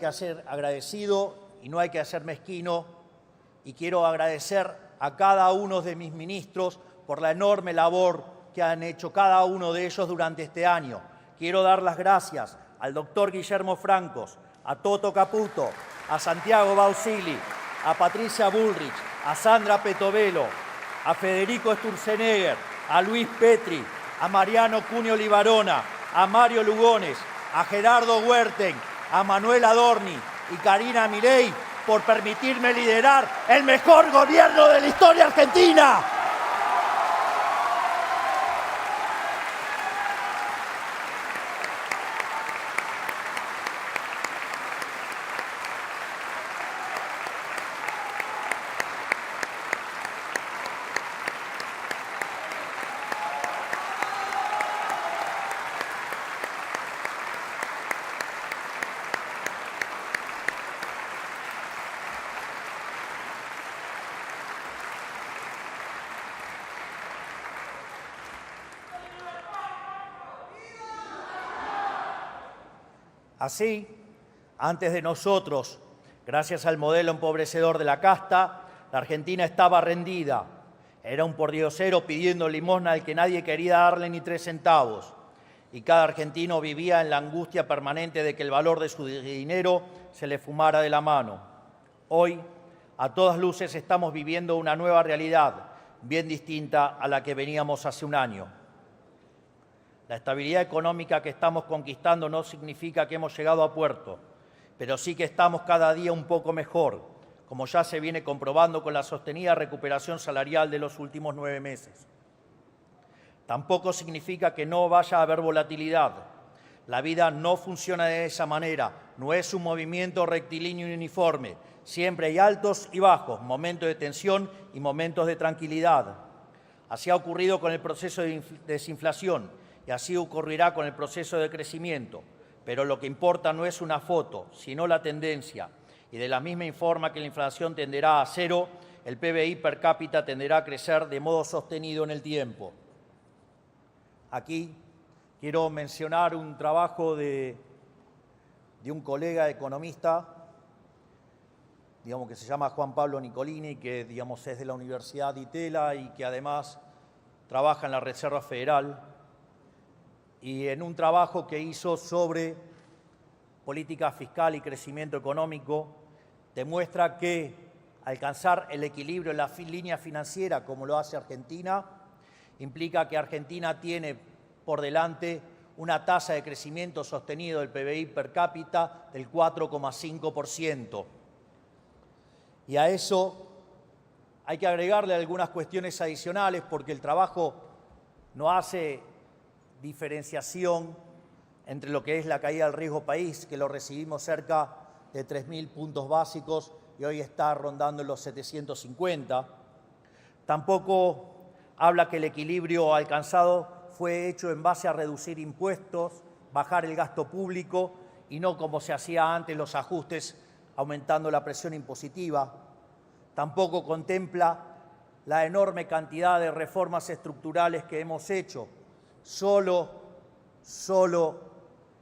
que ser agradecido y no hay que ser mezquino, y quiero agradecer a cada uno de mis ministros por la enorme labor que han hecho cada uno de ellos durante este año. Quiero dar las gracias al doctor Guillermo Francos, a Toto Caputo, a Santiago Bausili, a Patricia Bullrich, a Sandra Petovelo, a Federico Sturzenegger, a Luis Petri, a Mariano Cuneo Libarona, a Mario Lugones, a Gerardo Huerten, a Manuel Adorni y Karina Milei por permitirme liderar el mejor gobierno de la historia argentina. Así, antes de nosotros, gracias al modelo empobrecedor de la casta, la Argentina estaba rendida. Era un pordiosero pidiendo limosna al que nadie quería darle ni 3 centavos. Y cada argentino vivía en la angustia permanente de que el valor de su dinero se le fumara de la mano. Hoy, a todas luces, estamos viviendo una nueva realidad, bien distinta a la que veníamos hace un año. La estabilidad económica que estamos conquistando no significa que hemos llegado a puerto, pero sí que estamos cada día un poco mejor, como ya se viene comprobando con la sostenida recuperación salarial de los últimos 9 meses. Tampoco significa que no vaya a haber volatilidad. La vida no funciona de esa manera, no es un movimiento rectilíneo y uniforme. Siempre hay altos y bajos, momentos de tensión y momentos de tranquilidad. Así ha ocurrido con el proceso de desinflación. Y así ocurrirá con el proceso de crecimiento. Pero lo que importa no es una foto, sino la tendencia. Y de la misma forma que la inflación tenderá a cero, el PBI per cápita tenderá a crecer de modo sostenido en el tiempo. Aquí quiero mencionar un trabajo de un colega economista, que se llama Juan Pablo Nicolini, que es de la Universidad de Itela y que además trabaja en la Reserva Federal. Y en un trabajo que hizo sobre política fiscal y crecimiento económico, demuestra que alcanzar el equilibrio en la línea financiera, como lo hace Argentina, implica que Argentina tiene por delante una tasa de crecimiento sostenido del PBI per cápita del 4,5%. Y a eso hay que agregarle algunas cuestiones adicionales porque el trabajo no hace diferenciación entre lo que es la caída del riesgo país, que lo recibimos cerca de 3.000 puntos básicos y hoy está rondando en los 750. Tampoco habla que el equilibrio alcanzado fue hecho en base a reducir impuestos, bajar el gasto público y no como se hacía antes los ajustes aumentando la presión impositiva. Tampoco contempla la enorme cantidad de reformas estructurales que hemos hecho. Solo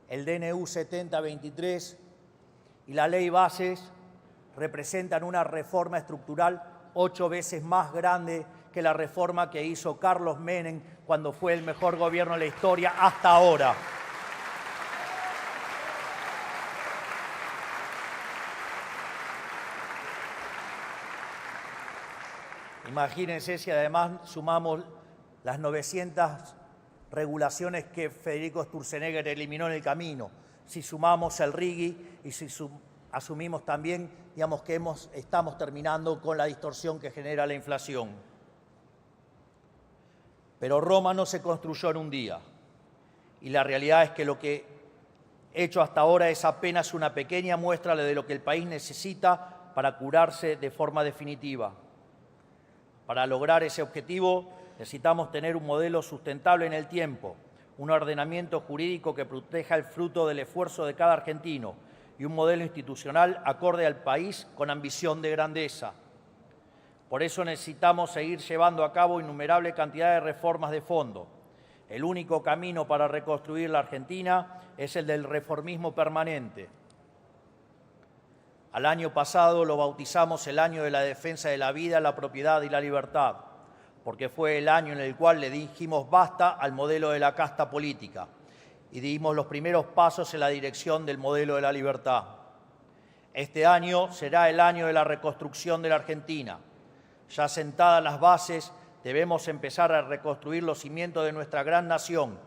el DNU 7023 y la Ley Bases representan una reforma estructural 8 veces más grande que la reforma que hizo Carlos Menem cuando fue el mejor gobierno de la historia hasta ahora. Imagínense si además sumamos las 900 regulaciones que Federico Sturzenegger eliminó en el camino, si sumamos el RIGI y si asumimos también que estamos terminando con la distorsión que genera la inflación. Pero Roma no se construyó en un día y la realidad es que lo que he hecho hasta ahora es apenas una pequeña muestra de lo que el país necesita para curarse de forma definitiva. Para lograr ese objetivo necesitamos tener un modelo sustentable en el tiempo, un ordenamiento jurídico que proteja el fruto del esfuerzo de cada argentino y un modelo institucional acorde al país con ambición de grandeza. Por eso necesitamos seguir llevando a cabo innumerable cantidad de reformas de fondo. El único camino para reconstruir la Argentina es el del reformismo permanente. Al año pasado lo bautizamos el año de la defensa de la vida, la propiedad y la libertad, porque fue el año en el cual le dijimos basta al modelo de la casta política y dimos los primeros pasos en la dirección del modelo de la libertad. Este año será el año de la reconstrucción de la Argentina. Ya sentadas las bases, debemos empezar a reconstruir los cimientos de nuestra gran nación,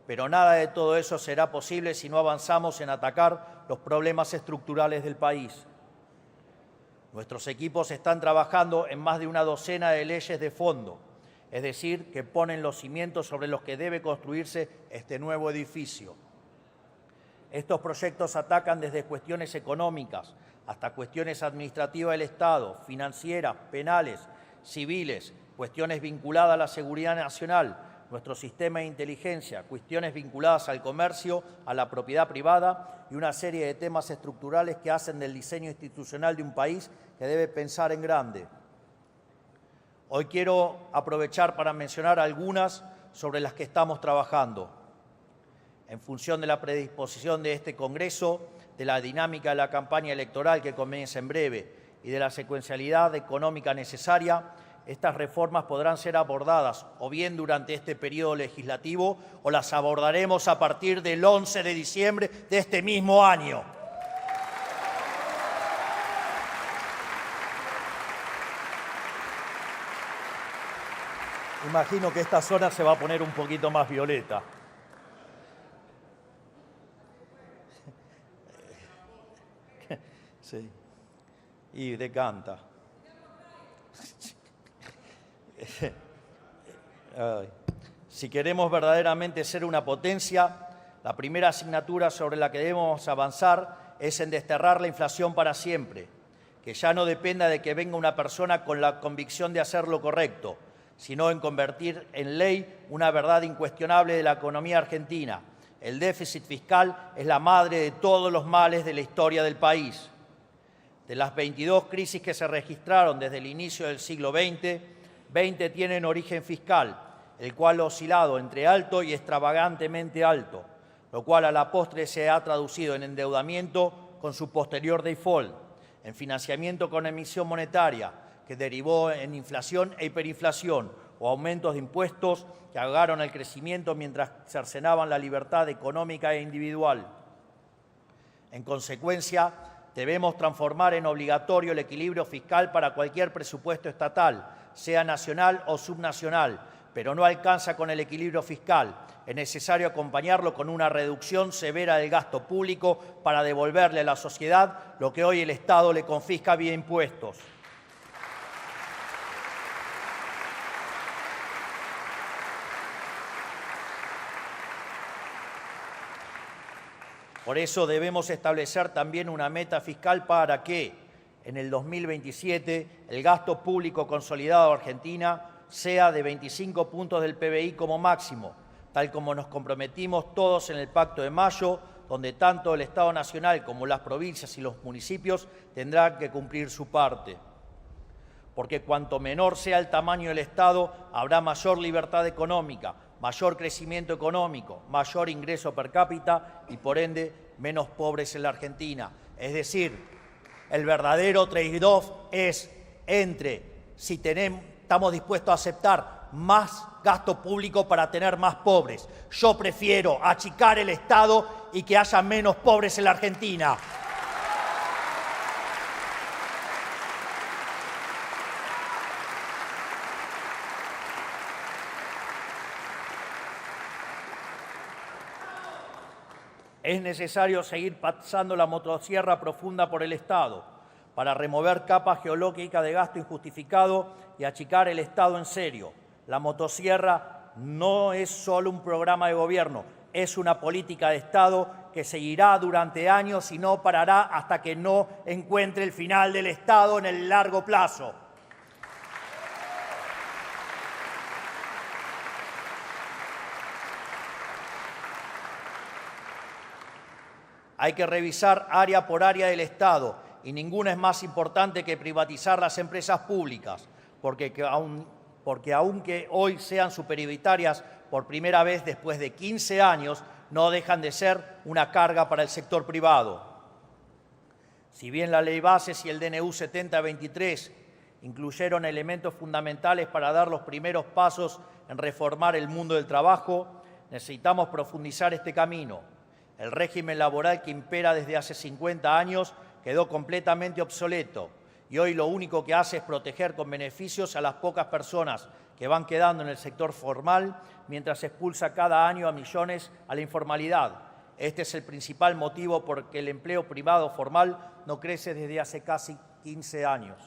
pero nada de todo eso será posible si no avanzamos en atacar los problemas estructurales del país. Nuestros equipos están trabajando en más de una docena de leyes de fondo, es decir, que ponen los cimientos sobre los que debe construirse este nuevo edificio. Estos proyectos atacan desde cuestiones económicas hasta cuestiones administrativas del Estado, financieras, penales, civiles, cuestiones vinculadas a la seguridad nacional, nuestro sistema de inteligencia, cuestiones vinculadas al comercio, a la propiedad privada y una serie de temas estructurales que hacen del diseño institucional de un país que debe pensar en grande. Hoy quiero aprovechar para mencionar algunas sobre las que estamos trabajando. En función de la predisposición de este Congreso, de la dinámica de la campaña electoral que comienza en breve y de la secuencialidad económica necesaria, estas reformas podrán ser abordadas o bien durante este periodo legislativo o las abordaremos a partir del 11 de diciembre de este mismo año. Imagino que esta zona se va a poner un poquito más violeta. Sí. Y decanta. Si queremos verdaderamente ser una potencia, la primera asignatura sobre la que debemos avanzar es en desterrar la inflación para siempre, que ya no dependa de que venga una persona con la convicción de hacer lo correcto, sino en convertir en ley una verdad incuestionable de la economía argentina. El déficit fiscal es la madre de todos los males de la historia del país. De las 22 crisis que se registraron desde el inicio del siglo XX, 20 tienen origen fiscal, el cual ha oscilado entre alto y extravagantemente alto, lo cual a la postre se ha traducido en endeudamiento con su posterior default, en financiamiento con emisión monetaria, que derivó en inflación e hiperinflación, o aumentos de impuestos que ahogaron el crecimiento mientras cercenaban la libertad económica e individual. En consecuencia, debemos transformar en obligatorio el equilibrio fiscal para cualquier presupuesto estatal, sea nacional o subnacional, pero no alcanza con el equilibrio fiscal. Es necesario acompañarlo con una reducción severa del gasto público para devolverle a la sociedad lo que hoy el Estado le confisca vía impuestos. Por eso debemos establecer también una meta fiscal para que en el 2027 el gasto público consolidado de Argentina sea de 25 puntos del PBI como máximo, tal como nos comprometimos todos en el Pacto de Mayo, donde tanto el Estado Nacional como las provincias y los municipios tendrán que cumplir su parte. Porque cuanto menor sea el tamaño del Estado, habrá mayor libertad económica, mayor crecimiento económico, mayor ingreso per cápita y, por ende, menos pobres en la Argentina. Es decir, el verdadero trade-off es entre si estamos dispuestos a aceptar más gasto público para tener más pobres. Yo prefiero achicar el Estado y que haya menos pobres en la Argentina. Es necesario seguir pasando la motosierra profunda por el Estado para remover capas geológicas de gasto injustificado y achicar el Estado en serio. La motosierra no es solo un programa de gobierno, es una política de Estado que seguirá durante años y no parará hasta que no encuentre el final del Estado en el largo plazo. Hay que revisar área por área del Estado y ninguna es más importante que privatizar las empresas públicas, porque aunque hoy sean superioritarias por primera vez después de 15 años, no dejan de ser una carga para el sector privado. Si bien la Ley Bases y el DNU 7023 incluyeron elementos fundamentales para dar los primeros pasos en reformar el mundo del trabajo, necesitamos profundizar este camino. El régimen laboral que impera desde hace 50 años quedó completamente obsoleto y hoy lo único que hace es proteger con beneficios a las pocas personas que van quedando en el sector formal mientras expulsa cada año a millones a la informalidad. Este es el principal motivo por el que el empleo privado formal no crece desde hace casi 15 años.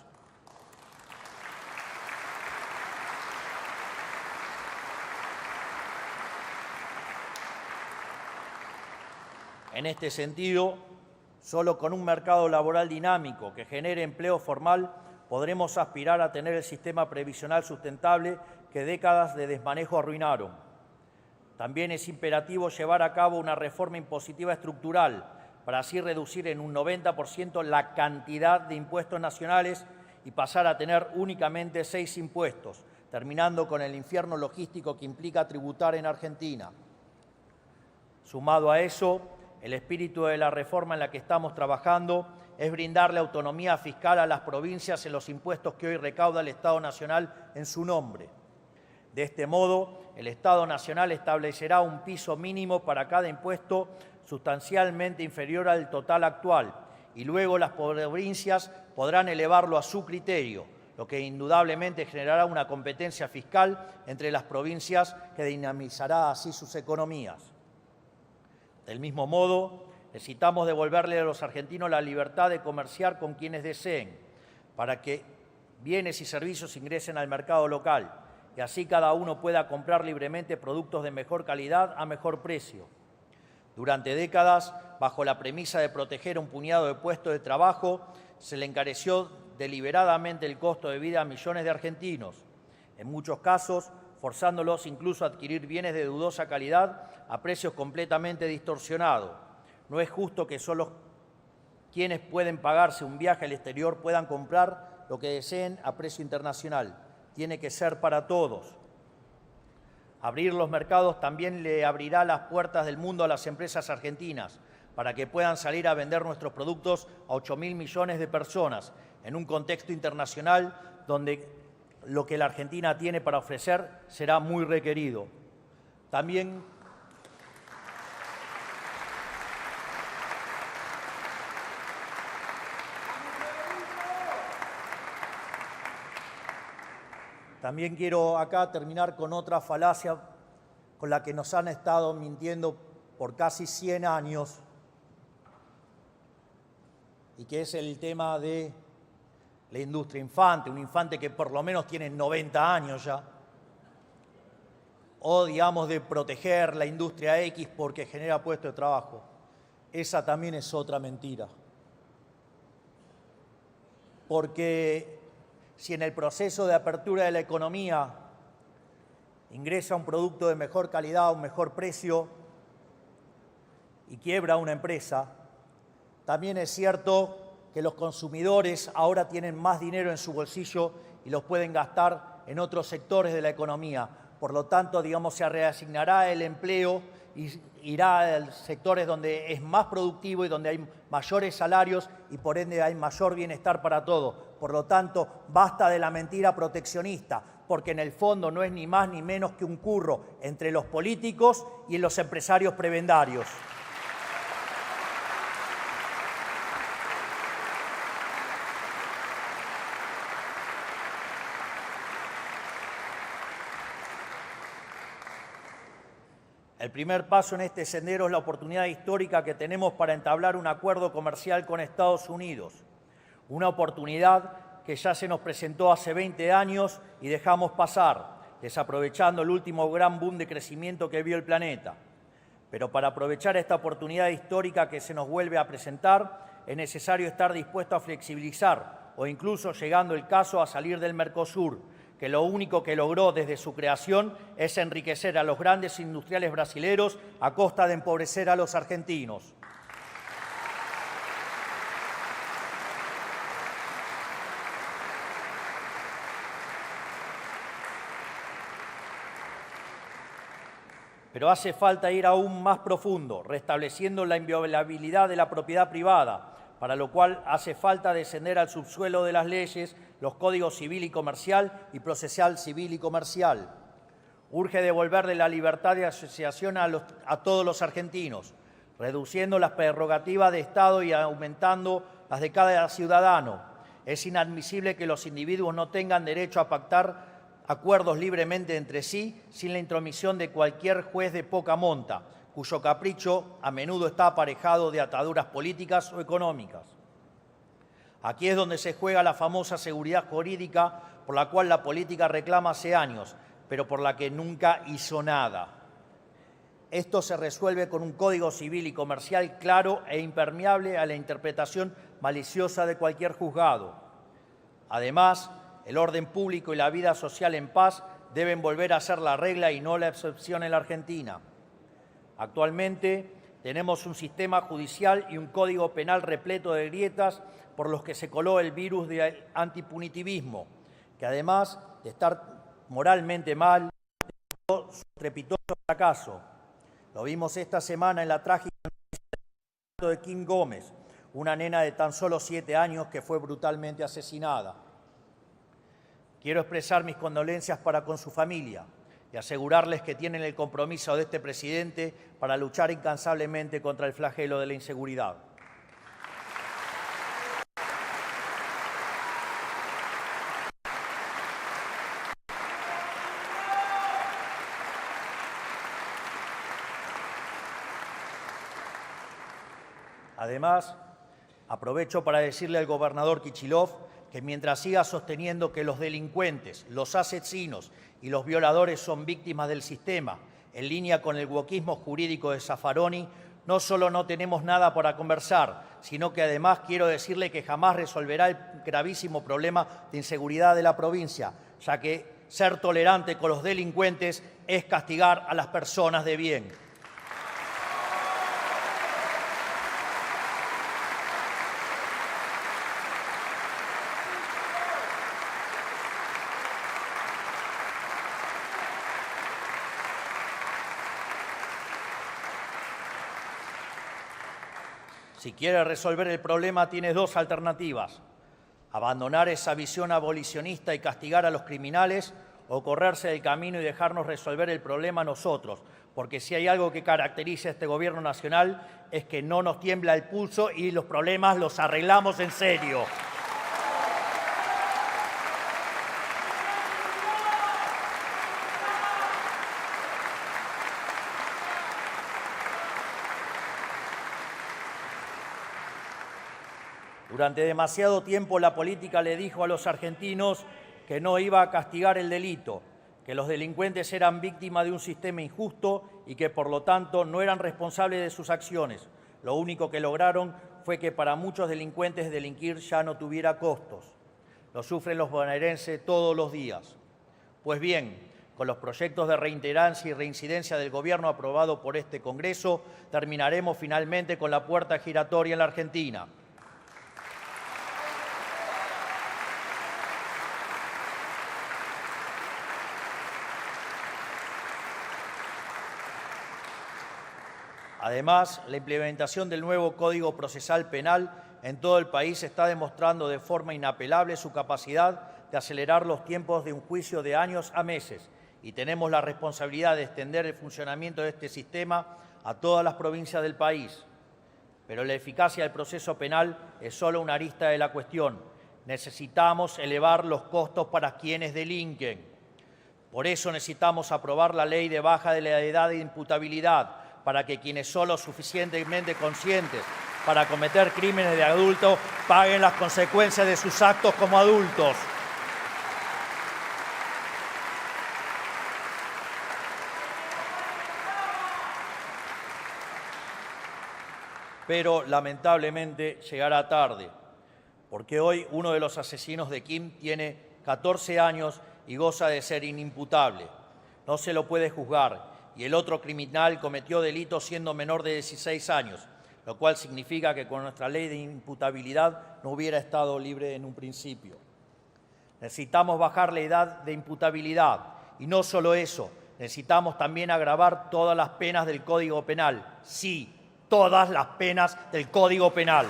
En este sentido, solo con un mercado laboral dinámico que genere empleo formal podremos aspirar a tener el sistema previsional sustentable que décadas de desmanejo arruinaron. También es imperativo llevar a cabo una reforma impositiva estructural para así reducir en un 90% la cantidad de impuestos nacionales y pasar a tener únicamente 6 impuestos, terminando con el infierno logístico que implica tributar en Argentina. Sumado a eso, el espíritu de la reforma en la que estamos trabajando es brindarle autonomía fiscal a las provincias en los impuestos que hoy recauda el Estado Nacional en su nombre. De este modo, el Estado Nacional establecerá un piso mínimo para cada impuesto sustancialmente inferior al total actual y luego las provincias podrán elevarlo a su criterio, lo que indudablemente generará una competencia fiscal entre las provincias que dinamizará así sus economías. Del mismo modo, necesitamos devolverle a los argentinos la libertad de comerciar con quienes deseen, para que bienes y servicios ingresen al mercado local y así cada uno pueda comprar libremente productos de mejor calidad a mejor precio. Durante décadas, bajo la premisa de proteger un puñado de puestos de trabajo, se le encareció deliberadamente el costo de vida a millones de argentinos, en muchos casos forzándolos incluso a adquirir bienes de dudosa calidad a precios completamente distorsionados. No es justo que solo quienes pueden pagarse un viaje al exterior puedan comprar lo que deseen a precio internacional. Tiene que ser para todos. Abrir los mercados también le abrirá las puertas del mundo a las empresas argentinas para que puedan salir a vender nuestros productos a 8.000 millones de personas en un contexto internacional donde lo que la Argentina tiene para ofrecer será muy requerido. También quiero acá terminar con otra falacia con la que nos han estado mintiendo por casi 100 años y que es el tema de la industria infante, un infante que por lo menos tiene 90 años ya, o digamos de proteger la industria X porque genera puestos de trabajo. Esa también es otra mentira. Porque si en el proceso de apertura de la economía ingresa un producto de mejor calidad a un mejor precio y quiebra una empresa, también es cierto que los consumidores ahora tienen más dinero en su bolsillo y los pueden gastar en otros sectores de la economía. Por lo tanto, digamos, se reasignará el empleo y irá a sectores donde es más productivo y donde hay mayores salarios y por ende hay mayor bienestar para todos. Por lo tanto, basta de la mentira proteccionista, porque en el fondo no es ni más ni menos que un curro entre los políticos y los empresarios prebendarios. El primer paso en este sendero es la oportunidad histórica que tenemos para entablar un acuerdo comercial con Estados Unidos. Una oportunidad que ya se nos presentó hace 20 años y dejamos pasar, desaprovechando el último gran boom de crecimiento que vio el planeta. Pero para aprovechar esta oportunidad histórica que se nos vuelve a presentar, es necesario estar dispuesto a flexibilizar o incluso, llegando el caso, a salir del Mercosur, que lo único que logró desde su creación es enriquecer a los grandes industriales brasileros a costa de empobrecer a los argentinos. Pero hace falta ir aún más profundo, restableciendo la inviolabilidad de la propiedad privada, para lo cual hace falta descender al subsuelo de las leyes, los códigos civil y comercial y procesal civil y comercial. Urge devolverle la libertad de asociación a todos los argentinos, reduciendo las prerrogativas de Estado y aumentando las de cada ciudadano. Es inadmisible que los individuos no tengan derecho a pactar acuerdos libremente entre sí sin la intromisión de cualquier juez de poca monta, cuyo capricho a menudo está aparejado de ataduras políticas o económicas. Aquí es donde se juega la famosa seguridad jurídica por la cual la política reclama hace años, pero por la que nunca hizo nada. Esto se resuelve con un código civil y comercial claro e impermeable a la interpretación maliciosa de cualquier juzgado. Además, el orden público y la vida social en paz deben volver a ser la regla y no la excepción en la Argentina. Actualmente tenemos un sistema judicial y un código penal repleto de grietas por los que se coló el virus del antipunitivismo, que además de estar moralmente mal, su estrepitoso fracaso. Lo vimos esta semana en la trágica noticia de Kim Gómez, una nena de tan solo 7 años que fue brutalmente asesinada. Quiero expresar mis condolencias para con su familia y asegurarles que tienen el compromiso de este presidente para luchar incansablemente contra el flagelo de la inseguridad. Además, aprovecho para decirle al gobernador Kicillof que mientras siga sosteniendo que los delincuentes, los asesinos y los violadores son víctimas del sistema, en línea con el wokismo jurídico de Zaffaroni, no solo no tenemos nada para conversar, sino que además quiero decirle que jamás resolverá el gravísimo problema de inseguridad de la provincia, ya que ser tolerante con los delincuentes es castigar a las personas de bien. Si quiere resolver el problema, tiene 2 alternativas: abandonar esa visión abolicionista y castigar a los criminales, o correrse del camino y dejarnos resolver el problema nosotros, porque si hay algo que caracteriza a este gobierno nacional es que no nos tiembla el pulso y los problemas los arreglamos en serio. Durante demasiado tiempo la política le dijo a los argentinos que no iba a castigar el delito, que los delincuentes eran víctimas de un sistema injusto y que por lo tanto no eran responsables de sus acciones. Lo único que lograron fue que para muchos delincuentes delinquir ya no tuviera costos. Lo sufren los bonaerenses todos los días. Pues bien, con los proyectos de reiterancia y reincidencia del gobierno aprobado por este Congreso, terminaremos finalmente con la puerta giratoria en la Argentina. Además, la implementación del nuevo Código Procesal Penal en todo el país está demostrando de forma inapelable su capacidad de acelerar los tiempos de un juicio de años a meses, y tenemos la responsabilidad de extender el funcionamiento de este sistema a todas las provincias del país. Pero la eficacia del proceso penal es solo una arista de la cuestión. Necesitamos elevar los costos para quienes delinquen. Por eso necesitamos aprobar la ley de baja de la edad de imputabilidad, para que quienes son lo suficientemente conscientes para cometer crímenes de adultos paguen las consecuencias de sus actos como adultos. Pero lamentablemente llegará tarde, porque hoy uno de los asesinos de Kim tiene 14 años y goza de ser inimputable. No se lo puede juzgar, y el otro criminal cometió delitos siendo menor de 16 años, lo cual significa que con nuestra ley de imputabilidad no hubiera estado libre en un principio. Necesitamos bajar la edad de imputabilidad, y no solo eso, necesitamos también agravar todas las penas del Código Penal. Sí, todas las penas del Código Penal.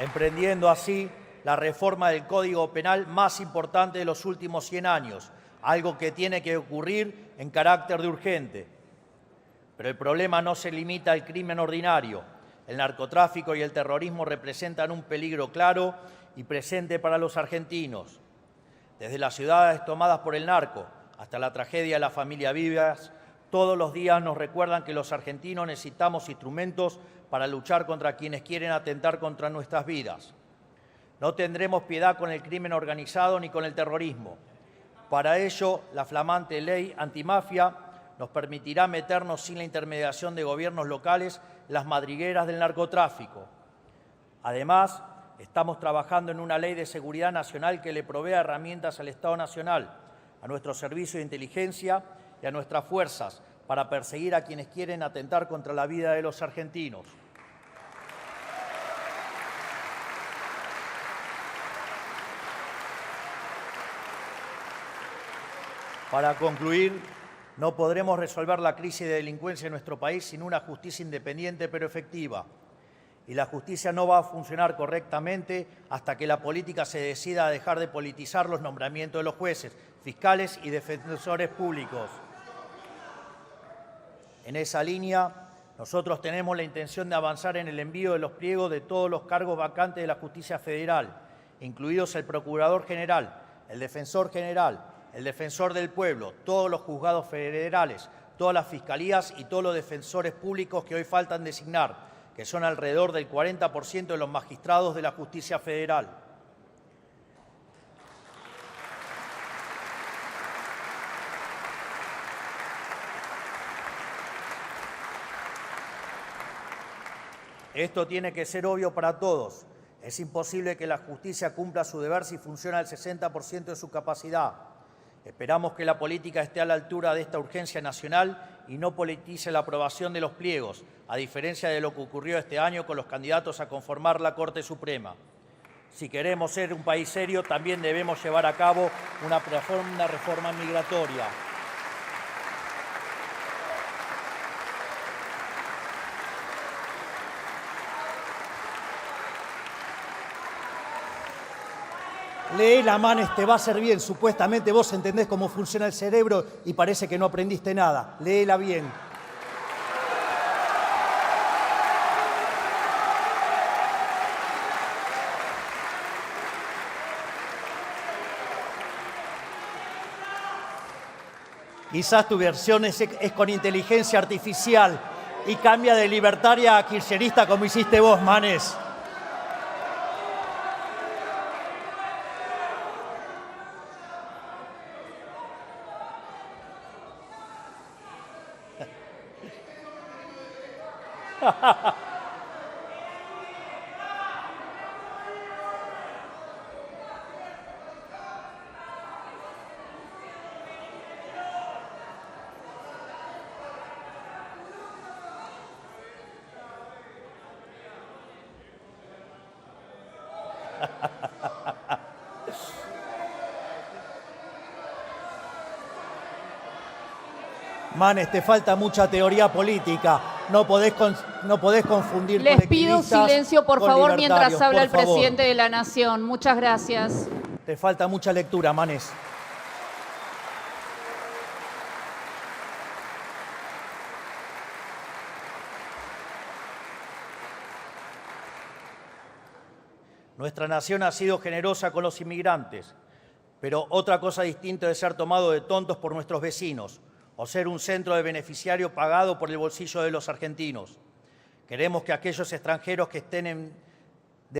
emprendiendo así la reforma del Código Penal más importante de los últimos 100 años, algo que tiene que ocurrir en carácter de urgente. Pero el problema no se limita al crimen ordinario. El narcotráfico y el terrorismo representan un peligro claro y presente para los argentinos. Desde las ciudades tomadas por el narco hasta la tragedia de la familia Vivas, todos los días nos recuerdan que los argentinos necesitamos instrumentos para luchar contra quienes quieren atentar contra nuestras vidas. No tendremos piedad con el crimen organizado ni con el terrorismo. Para ello, la flamante ley antimafia nos permitirá meternos sin la intermediación de gobiernos locales en las madrigueras del narcotráfico. Además, estamos trabajando en una ley de seguridad nacional que le provea herramientas al Estado Nacional, a nuestros servicios de inteligencia y a nuestras fuerzas para perseguir a quienes quieren atentar contra la vida de los argentinos. Para concluir, no podremos resolver la crisis de delincuencia en nuestro país sin una justicia independiente pero efectiva. Y la justicia no va a funcionar correctamente hasta que la política se decida a dejar de politizar los nombramientos de los jueces, fiscales y defensores públicos. En esa línea, nosotros tenemos la intención de avanzar en el envío de los pliegos de todos los cargos vacantes de la justicia federal, incluidos el Procurador General, el Defensor General, el Defensor del Pueblo, todos los juzgados federales, todas las fiscalías y todos los defensores públicos que hoy faltan designar, que son alrededor del 40% de los magistrados de la justicia federal. Esto tiene que ser obvio para todos. Es imposible que la justicia cumpla su deber si funciona al 60% de su capacidad. Esperamos que la política esté a la altura de esta urgencia nacional y no politice la aprobación de los pliegos, a diferencia de lo que ocurrió este año con los candidatos a conformar la Corte Suprema. Si queremos ser un país serio, también debemos llevar a cabo una reforma migratoria. Léela, Manes, te va a hacer bien. Supuestamente vos entendés cómo funciona el cerebro y parece que no aprendiste nada. Léela bien. Quizás tu versión es con inteligencia artificial y cambia de libertaria a kirchnerista como hiciste vos, Manes. Manes, te falta mucha teoría política. No podés confundir Les pido colectivistas silencio, por con favor, mientras libertarios, habla el por favor. presidente de la Nación. Muchas gracias. Te falta mucha lectura, Manes. Nuestra nación ha sido generosa con los inmigrantes, pero otra cosa distinta es ser tomado de tontos por nuestros vecinos o ser un centro de beneficiario pagado por el bolsillo de los argentinos. Queremos que aquellos extranjeros que estén